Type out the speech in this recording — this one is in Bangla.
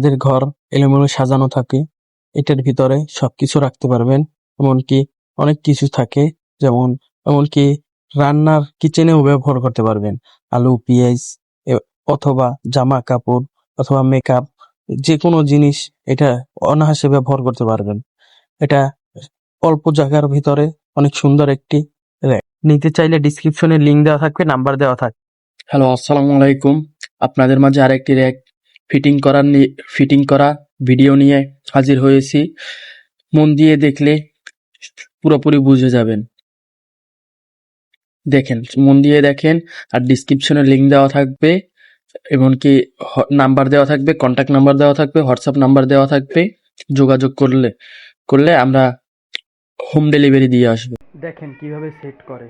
আপনাদের ঘর এলোমেলো সাজানো থাকে, এটার ভিতরে সবকিছু রাখতে পারবেন। এমনকি অনেক কিছু থাকে, যেমন এমনকি রান্নার কিচেনেও ব্যবহার করতে পারবেন। আলু, পেঁয়াজ অথবা জামা কাপড় অথবা মেকআপ, যে কোনো জিনিস এটা অনায়াসে ব্যবহার করতে পারবেন। এটা অল্প জায়গার ভিতরে অনেক সুন্দর একটি র‍্যাক। নিতে চাইলে ডিসক্রিপশনে লিংক দেওয়া থাকবে, নাম্বার দেওয়া থাকবে। হ্যালো, আসসালামু আলাইকুম। আপনাদের মাঝে আরেকটি র্যাক ফিটিং করা ভিডিও নিয়ে হাজির হয়েছি। মন দিয়ে দেখলে পুরোপুরি বুঝে যাবেন। দেখেন, মন দিয়ে দেখেন, আর ডিসক্রিপশনে লিংক দেওয়া থাকবে, এমনকি নাম্বার দেওয়া থাকবে, কন্ট্যাক্ট নাম্বার দেওয়া থাকবে, হোয়াটসঅ্যাপ নাম্বার দেওয়া থাকবে। যোগাযোগ করলে আমরা হোম ডেলিভারি দিয়ে আসবো। দেখেন কিভাবে সেট করে।